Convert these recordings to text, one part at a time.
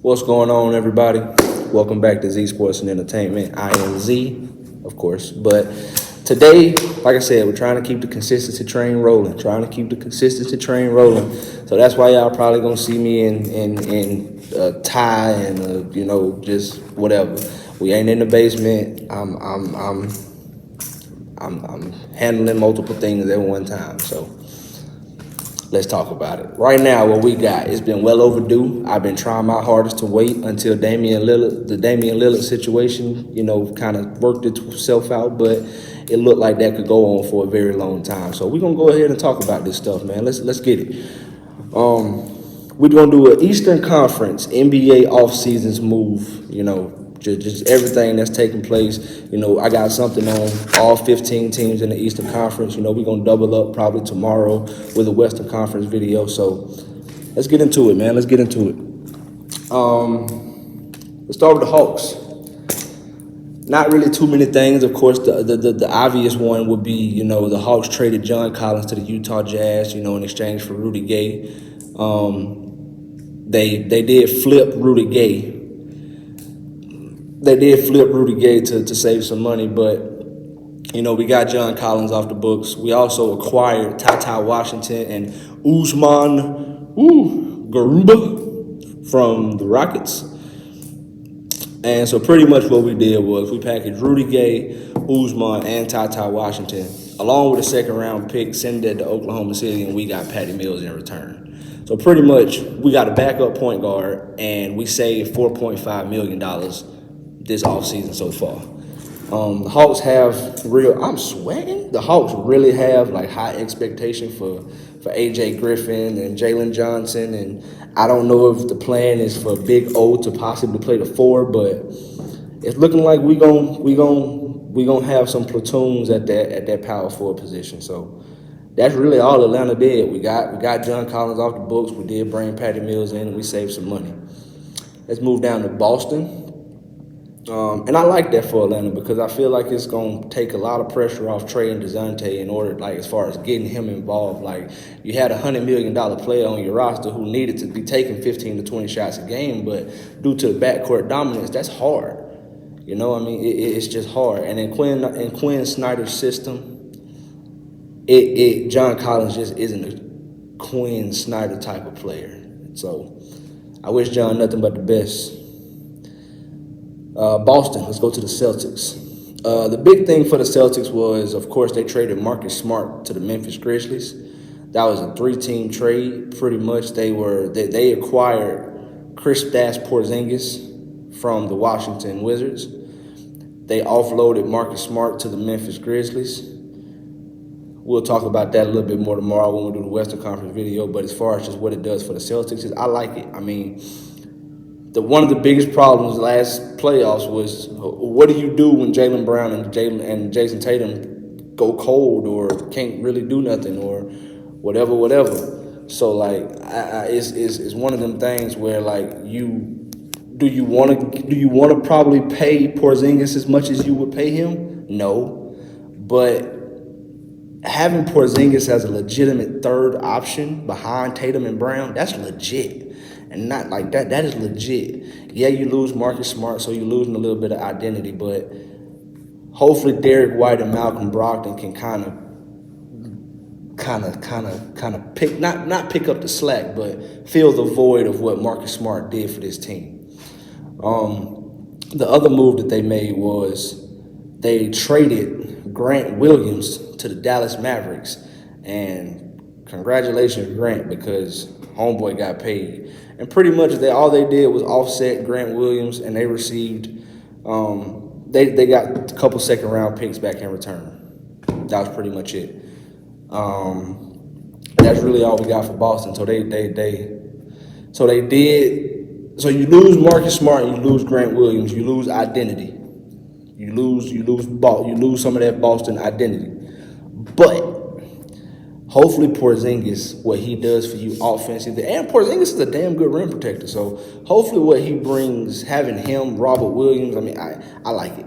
What's going on, everybody? Welcome back to Z Sports and Entertainment. I am Z, of course. But today, like I said, we're trying to keep the consistency train rolling. So that's why y'all probably gonna see me in a tie and just whatever. We ain't in the basement. I'm handling multiple things at one time. So let's talk about it. Right now, what we got, it's been well overdue. I've been trying my hardest to wait until the Damian Lillard situation, kind of worked itself out, but it looked like that could go on for a very long time. So we're gonna go ahead and talk about this stuff, man. Let's get it. We're gonna do an Eastern Conference NBA off-seasons move, just everything that's taking place. I got something on all 15 teams in the Eastern Conference. We're going to double up probably tomorrow with a Western Conference video. So let's get into it, man. Let's get into it. Let's start with the Hawks. Not really too many things. Of course, the obvious one would be, the Hawks traded John Collins to the Utah Jazz, in exchange for Rudy Gay. They did flip Rudy Gay. They did flip Rudy Gay to save some money, but, we got John Collins off the books. We also acquired Ty Washington and Usman Garuba from the Rockets. And so pretty much what we did was we packaged Rudy Gay, Usman, and Ty Washington, along with a second-round pick, sent it to Oklahoma City, and we got Patty Mills in return. So pretty much we got a backup point guard, and we saved $4.5 million this offseason so far. The Hawks have I'm sweating. The Hawks really have high expectation for AJ Griffin and Jalen Johnson, and I don't know if the plan is for Big O to possibly play the 4, but it's looking like we gonna have some platoons at that power forward position. So that's really all Atlanta did. We got John Collins off the books. We did bring Patty Mills in, and we saved some money. Let's move down to Boston. And I like that for Atlanta because I feel like it's going to take a lot of pressure off Trey and DeJounte in order, as far as getting him involved. You had a $100 million player on your roster who needed to be taking 15 to 20 shots a game, but due to the backcourt dominance, that's hard. It's just hard. And in Quinn Snyder's system, John Collins just isn't a Quinn Snyder type of player. So I wish John nothing but the best. Boston, let's go to the Celtics. The big thing for the Celtics was, of course, they traded Marcus Smart to the Memphis Grizzlies. That was a 3-team trade, pretty much. They acquired Kristaps Porzingis from the Washington Wizards. They offloaded Marcus Smart to the Memphis Grizzlies. We'll talk about that a little bit more tomorrow when we do the Western Conference video. But as far as just what it does for the Celtics, I like it. One of the biggest problems last playoffs was, what do you do when Jaylen Brown and Jason Tatum go cold or can't really do nothing or whatever. So it's one of them things where do you want to probably pay Porzingis as much as you would pay him? No, but having Porzingis as a legitimate third option behind Tatum and Brown, that's legit. And not like that. That is legit. Yeah, you lose Marcus Smart, so you're losing a little bit of identity. But hopefully, Derek White and Malcolm Brogdon can kind of pick not pick up the slack, but fill the void of what Marcus Smart did for this team. The other move that they made was they traded Grant Williams to the Dallas Mavericks, and congratulations, Grant, because homeboy got paid. And pretty much all they did was offset Grant Williams, and they received they got a couple second-round picks back in return. That was pretty much it. That's really all we got for Boston. So So you lose Marcus Smart, you lose Grant Williams, you lose identity. You lose some of that Boston identity. But hopefully Porzingis, what he does for you offensively, and Porzingis is a damn good rim protector. So hopefully what he brings, having him, Robert Williams, I like it.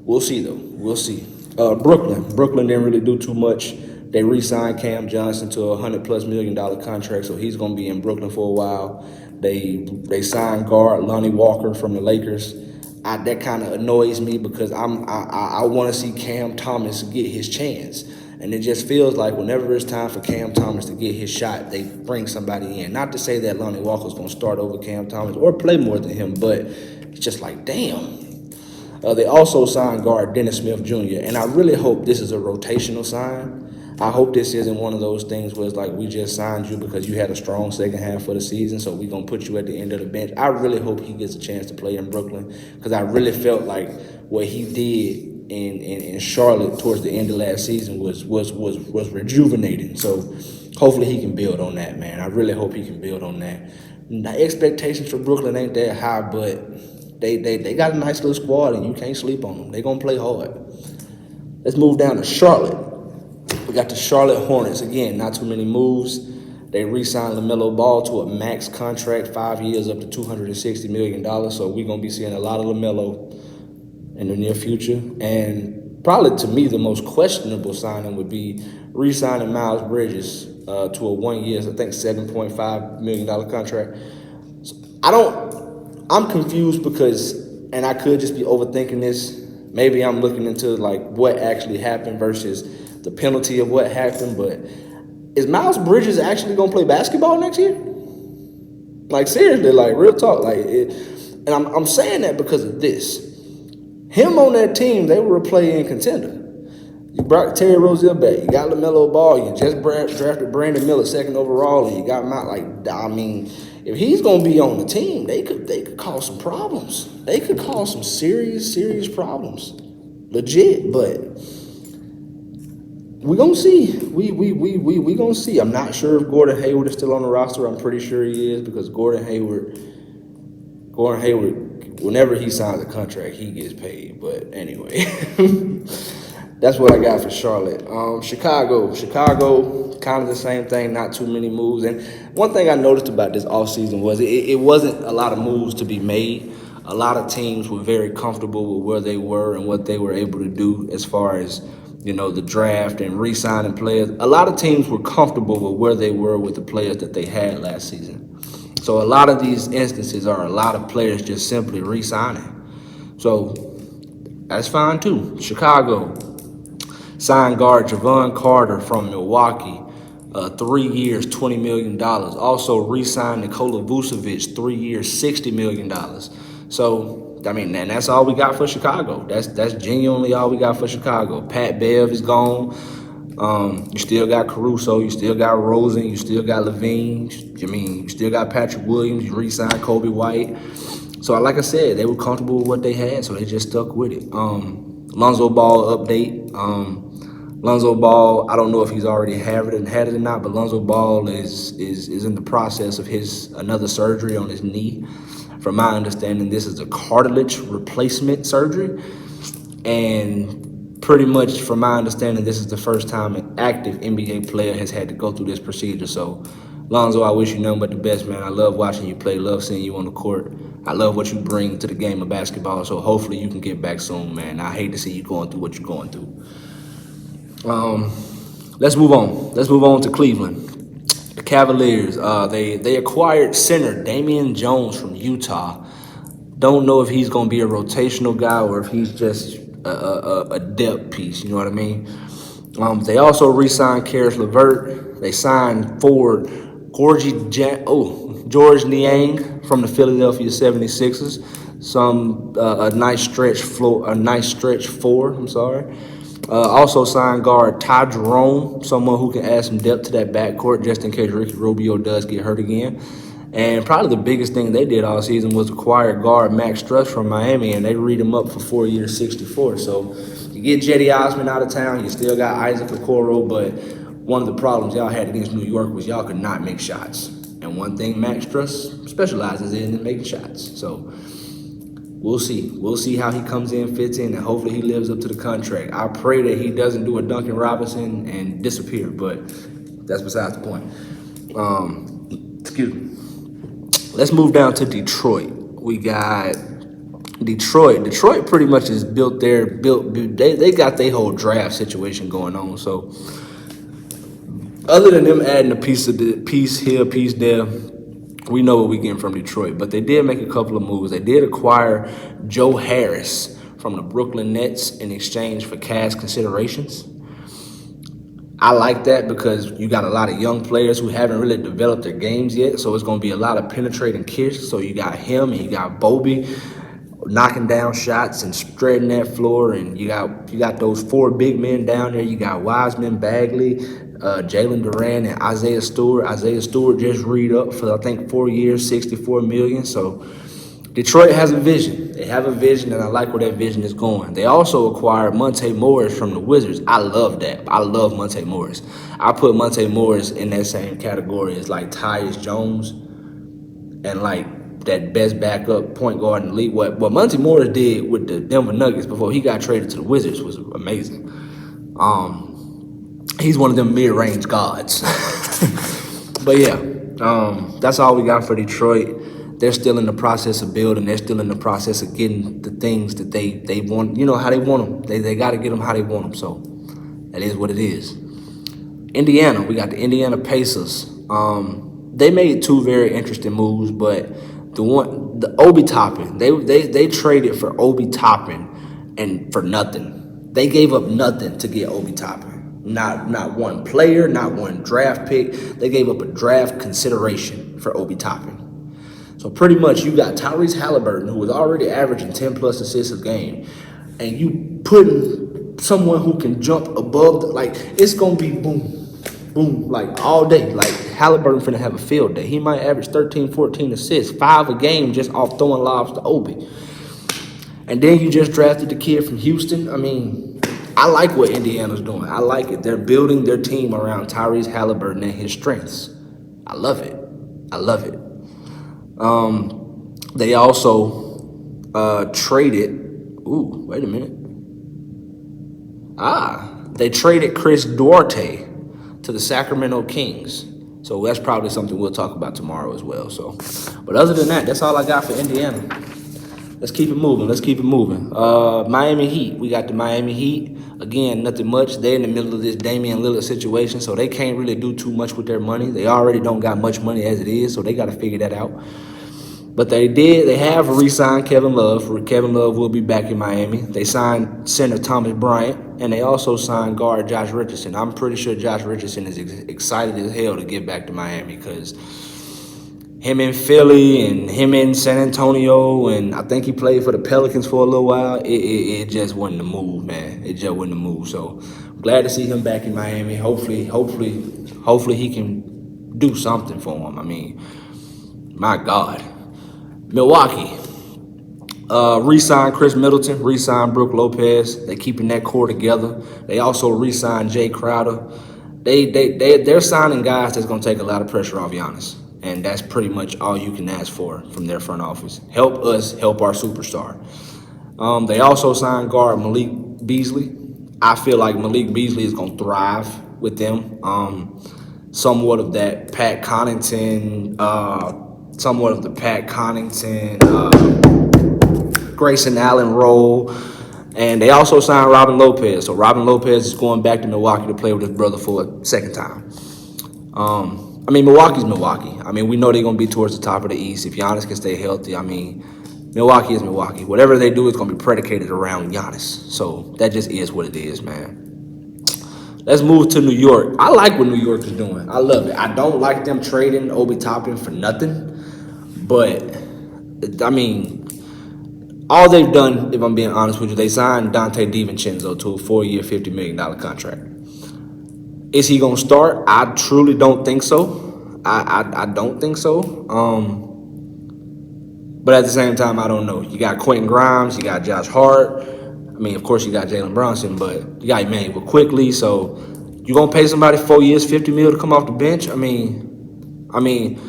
We'll see though. We'll see. Brooklyn didn't really do too much. They re-signed Cam Johnson to a $100+ million contract, so he's going to be in Brooklyn for a while. They signed guard Lonnie Walker from the Lakers. That kind of annoys me because I want to see Cam Thomas get his chance. And it just feels like whenever it's time for Cam Thomas to get his shot, they bring somebody in. Not to say that Lonnie Walker's going to start over Cam Thomas or play more than him, but it's just like, damn. They also signed guard Dennis Smith Jr., and I really hope this is a rotational sign. I hope this isn't one of those things where it's like we just signed you because you had a strong second half of the season, so we're going to put you at the end of the bench. I really hope he gets a chance to play in Brooklyn because I really felt like what he did in Charlotte towards the end of last season was rejuvenating. So hopefully he can build on that, man. I really hope he can build on that. The expectations for Brooklyn ain't that high, but they got a nice little squad, and you can't sleep on them. They're going to play hard. Let's move down to Charlotte. We got the Charlotte Hornets. Again, not too many moves. They re-signed LaMelo Ball to a max contract, 5 years up to $260 million. So we're going to be seeing a lot of LaMelo in the near future. And probably to me, the most questionable signing would be re-signing Miles Bridges to a 1 year, I think $7.5 million contract. So I'm confused because, and I could just be overthinking this. Maybe I'm looking into like what actually happened versus the penalty of what happened. But is Miles Bridges actually going to play basketball next year? Like seriously, like real talk. Like, and I'm saying that because of this. Him on that team, they were a play-in contender. You brought Terry Rozier back. You got LaMelo Ball. You just drafted Brandon Miller second overall, and you got him out. Like, I mean, if he's gonna be on the team, they could cause some problems. They could cause some serious problems, legit. But we gonna see. We gonna see. I'm not sure if Gordon Hayward is still on the roster. I'm pretty sure he is because Gordon Hayward, whenever he signs a contract, he gets paid. But anyway, that's what I got for Charlotte. Chicago, kind of the same thing, not too many moves. And one thing I noticed about this offseason was it wasn't a lot of moves to be made. A lot of teams were very comfortable with where they were and what they were able to do as far as, you know, the draft and re-signing players. A lot of teams were comfortable with where they were with the players that they had last season. So a lot of these instances are a lot of players just simply re-signing. So that's fine too. Chicago signed guard Javon Carter from Milwaukee, 3 years, $20 million. Also re-signed Nikola Vucevic, 3 years, $60 million. So, I mean, and that's all we got for Chicago. That's genuinely all we got for Chicago. Pat Bev is gone. You still got Caruso, you still got Rosen, you still got Levine. You still got Patrick Williams. You re-signed Kobe White. So, like I said, they were comfortable with what they had, so they just stuck with it. Lonzo Ball update. Lonzo Ball, I don't know if he's already had it or not, but Lonzo Ball is in the process of another surgery on his knee. From my understanding, this is a cartilage replacement surgery, and pretty much, from my understanding, this is the first time an active NBA player has had to go through this procedure. So, Lonzo, I wish you nothing but the best, man. I love watching you play, love seeing you on the court. I love what you bring to the game of basketball, so hopefully you can get back soon, man. I hate to see you going through what you're going through. Let's move on. Let's move on to Cleveland. The Cavaliers, they acquired center Damian Jones from Utah. Don't know if he's going to be a rotational guy or if he's just a depth piece, you know what I mean? They also re-signed Karis LeVert. They signed forward George Niang from the Philadelphia 76ers. A nice stretch four. Also signed guard Ty Jerome, someone who can add some depth to that backcourt just in case Ricky Rubio does get hurt again. And probably the biggest thing they did all season was acquire guard Max Strus from Miami, and they read him up for 4 years, $64. So you get Jetty Osman out of town, you still got Isaac Okoro, but one of the problems y'all had against New York was y'all could not make shots. And one thing Max Strus specializes in is making shots. So we'll see. We'll see how he comes in, fits in, and hopefully he lives up to the contract. I pray that he doesn't do a Duncan Robinson and disappear, but that's besides the point. Excuse me. Let's move down to Detroit. We got Detroit. Detroit pretty much is they got their whole draft situation going on. So other than them adding a piece here, piece there, we know what we're getting from Detroit. But they did make a couple of moves. They did acquire Joe Harris from the Brooklyn Nets in exchange for cash considerations. I like that because you got a lot of young players who haven't really developed their games yet. So it's going to be a lot of penetrating kicks. So you got him and you got Bobby knocking down shots and spreading that floor. And you got those 4 big men down there. You got Wiseman, Bagley, Jalen Duran, and Isaiah Stewart. Isaiah Stewart just re-upped for, I think, 4 years, $64 million. So Detroit has a vision. They have a vision, and I like where that vision is going. They also acquired Monte Morris from the Wizards. I love that. I love Monte Morris. I put Monte Morris in that same category as like Tyus Jones and like that best backup point guard in the league. What Monte Morris did with the Denver Nuggets before he got traded to the Wizards was amazing. He's one of them mid-range gods. But yeah, that's all we got for Detroit. They're still in the process of building. They're still in the process of getting the things that they want, you know, how they want them. They got to get them how they want them. So that is what it is. Indiana, we got the Indiana Pacers. They made 2 very interesting moves, but the Obi Toppin, they traded for Obi Toppin and for nothing. They gave up nothing to get Obi Toppin. Not one player, not one draft pick. They gave up a draft consideration for Obi Toppin. So pretty much you got Tyrese Halliburton, who was already averaging 10-plus assists a game, and you putting someone who can jump above, it's going to be boom, boom, like all day. Like Halliburton finna have a field day. He might average 13, 14 assists, 5 a game just off throwing lobs to Obi. And then you just drafted the kid from Houston. I mean, I like what Indiana's doing. I like it. They're building their team around Tyrese Halliburton and his strengths. I love it. I love it. They also traded. Ooh, wait a minute. They traded Chris Duarte to the Sacramento Kings. So that's probably something we'll talk about tomorrow as well. So, but other than that, that's all I got for Indiana. Let's keep it moving. Miami Heat. We got the Miami Heat. Again, nothing much. They're in the middle of this Damian Lillard situation, so they can't really do too much with their money. They already don't got much money as it is, so they got to figure that out. But they have re-signed Kevin Love. Kevin Love will be back in Miami. They signed center Thomas Bryant, and they also signed guard Josh Richardson. I'm pretty sure Josh Richardson is excited as hell to get back to Miami because him in Philly and him in San Antonio, and I think he played for the Pelicans for a little while. It just wasn't the move, man. It just wasn't the move. So I'm glad to see him back in Miami. Hopefully he can do something for him. I mean, my God. Milwaukee. Re-signed Chris Middleton, re-signed Brook Lopez. They keeping that core together. They also re-signed Jay Crowder. They're signing guys that's gonna take a lot of pressure off Giannis. And that's pretty much all you can ask for from their front office. Help us help our superstar. They also signed guard Malik Beasley. I feel like Malik Beasley is going to thrive with them. Somewhat of that Pat Connaughton, Grayson Allen role. And they also signed Robin Lopez. So Robin Lopez is going back to Milwaukee to play with his brother for a second time. I mean, Milwaukee's Milwaukee. I mean, we know they're going to be towards the top of the East. If Giannis can stay healthy, I mean, Milwaukee is Milwaukee. Whatever they do is going to be predicated around Giannis. So that just is what it is, man. Let's move to New York. I like what New York is doing. I love it. I don't like them trading Obi Toppin for nothing. But, I mean, all they've done, if I'm being honest with you, they signed Dante DiVincenzo to a 4-year, $50 million contract. Is he going to start? I truly don't think so. I don't think so. But at the same time, I don't know. You got Quentin Grimes. You got Josh Hart. I mean, of course, you got Jalen Brunson, but you got Emmanuel Quickly. So you going to pay somebody 4 years, $50 million to come off the bench? I mean,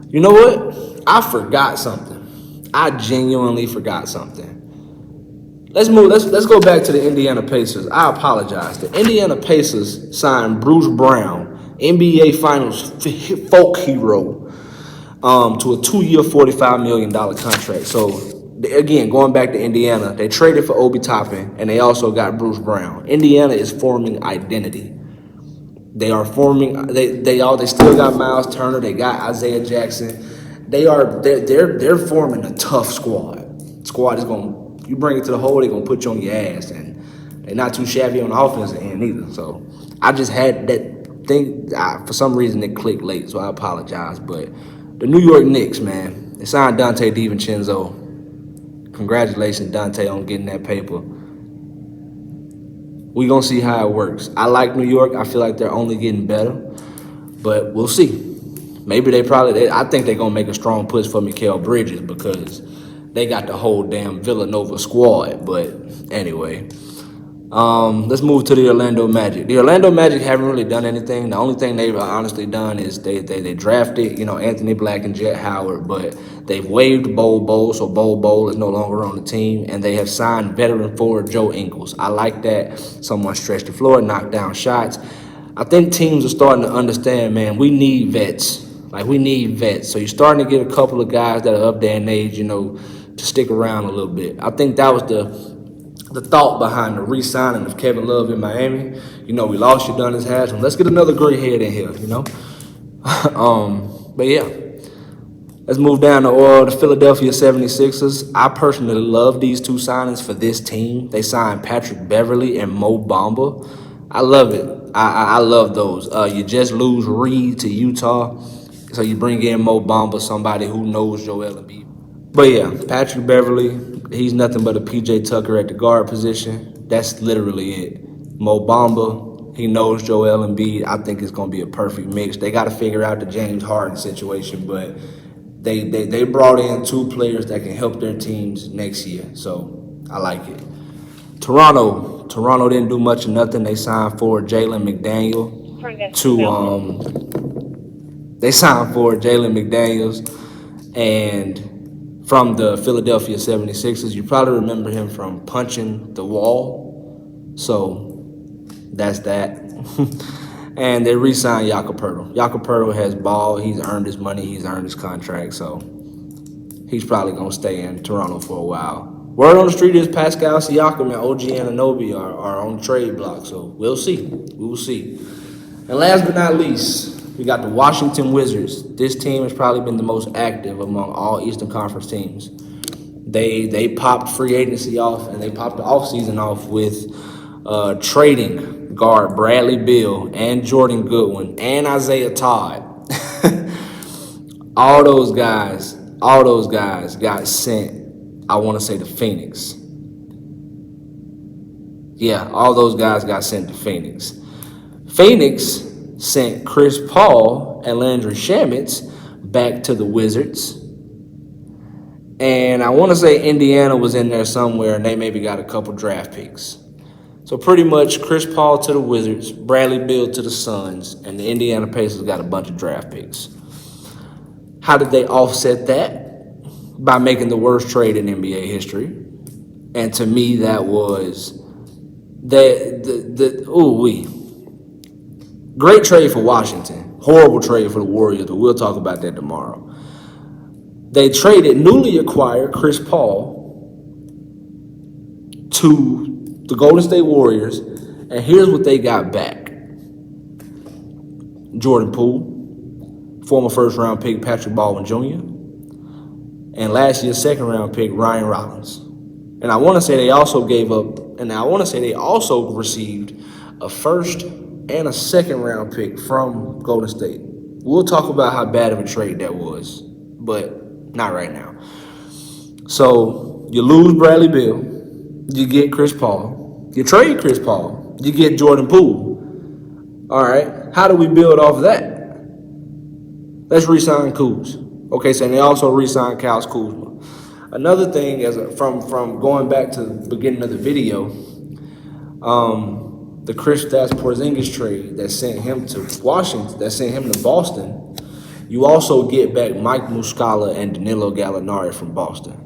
you know what? I forgot something. I genuinely forgot something. Let's move. Let's go back to the Indiana Pacers. I apologize. The Indiana Pacers signed Bruce Brown, NBA Finals folk hero, to a 2-year, $45 million contract. So, again, going back to Indiana, they traded for Obi Toppin, and they also got Bruce Brown. Indiana is forming identity. They are forming. They still got Miles Turner. They got Isaiah Jackson. they're forming a tough squad. Squad is gonna, you bring it to the hole, they're gonna put you on your ass, and they're not too shabby on the offensive end either. So I just had that thing. For some reason it clicked late, so I apologize. But the New York Knicks, man, they signed Dante DiVincenzo. Congratulations, Dante, on getting that paper. We gonna see how it works. I like New York. I feel like they're only getting better, but we'll see. Maybe I think they're gonna make a strong push for Mikal Bridges because they got the whole damn Villanova squad. But anyway, let's move to the Orlando Magic. The Orlando Magic haven't really done anything. The only thing they've honestly done is they drafted, Anthony Black and Jet Howard, but they've waived Bol, so Bol is no longer on the team, and they have signed veteran forward Joe Ingles. I like that. Someone stretched the floor, knocked down shots. I think teams are starting to understand, man, we need vets. We need vets. So you're starting to get a couple of guys that are up there in age, to stick around a little bit. I think that was the thought behind the re-signing of Kevin Love in Miami. We lost Udonis Haslem. Let's get another gray head in here, But yeah, let's move down to the Philadelphia 76ers. I personally love these two signings for this team. They signed Patrick Beverley and Mo Bamba. I love it. I love those. You just lose Reed to Utah, so you bring in Mo Bamba, somebody who knows Joel Embiid. But yeah, Patrick Beverley, he's nothing but a PJ Tucker at the guard position. That's literally it. Mo Bamba, he knows Joel Embiid. I think it's going to be a perfect mix. They got to figure out the James Harden situation, but they brought in two players that can help their teams next year. So I like it. Toronto didn't do much of nothing. They signed for Jalen McDaniels and from the Philadelphia 76ers. You probably remember him from Punching the Wall. So that's that. And they re-signed Jakob Poeltl. Jakob Poeltl has ball. He's earned his money. He's earned his contract. So he's probably going to stay in Toronto for a while. Word on the street is Pascal Siakam and OG Anunoby are on the trade block. So we'll see. We will see. And last but not least, we got the Washington Wizards. This team has probably been the most active among all Eastern Conference teams. They popped free agency off, and they popped the offseason off with trading guard Bradley Beal and Jordan Goodwin and Isaiah Todd. All those guys got sent, I want to say, to Phoenix. Yeah, all those guys got sent to Phoenix. Phoenix sent Chris Paul and Landry Shamet back to the Wizards. And I want to say Indiana was in there somewhere, and they maybe got a couple draft picks. So pretty much Chris Paul to the Wizards, Bradley Beal to the Suns, and the Indiana Pacers got a bunch of draft picks. How did they offset that? By making the worst trade in NBA history. And to me, that was great trade for Washington. Horrible trade for the Warriors, but we'll talk about that tomorrow. They traded newly acquired Chris Paul to the Golden State Warriors, and here's what they got back. Jordan Poole, former first-round pick Patrick Baldwin Jr., and last year's second-round pick Ryan Rollins. And I want to say they also received a first and a second-round pick from Golden State. We'll talk about how bad of a trade that was, but not right now. So you lose Bradley Beal, you get Chris Paul, you trade Chris Paul, you get Jordan Poole. All right, how do we build off of that? Let's re-sign Kuz. Okay, so they also re-signed Kyle Kuzma. Another thing, from going back to the beginning of the video, the Kristaps Porzingis trade that sent him to Washington, that sent him to Boston, you also get back Mike Muscala and Danilo Gallinari from Boston.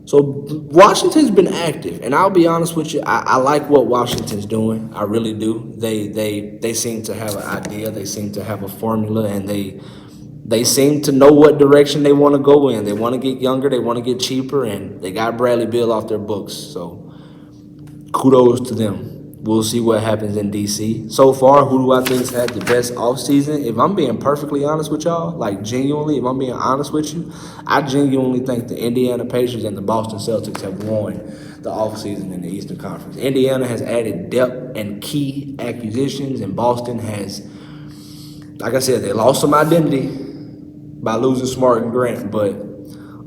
So Washington's been active, and I'll be honest with you, I like what Washington's doing. I really do. They seem to have an idea. They seem to have a formula, and they seem to know what direction they want to go in. They want to get younger. They want to get cheaper, and they got Bradley Beal off their books. So kudos to them. We'll see what happens in DC. So far, who do I think's had the best offseason? If I'm being perfectly honest with y'all, like genuinely, if I'm being honest with you, I genuinely think the Indiana Pacers and the Boston Celtics have won the offseason in the Eastern Conference. Indiana has added depth and key acquisitions, and Boston has, like I said, they lost some identity by losing Smart and Grant, but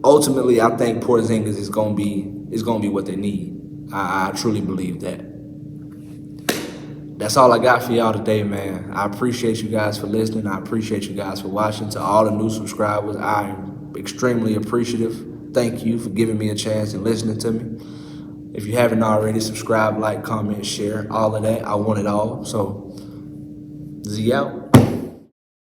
ultimately, I think Porzingis is gonna be what they need. I truly believe that. That's all I got for y'all today, man. I appreciate you guys for listening. I appreciate you guys for watching. To all the new subscribers, I am extremely appreciative. Thank you for giving me a chance and listening to me. If you haven't already, subscribe, like, comment, share, all of that. I want it all. So, Z out.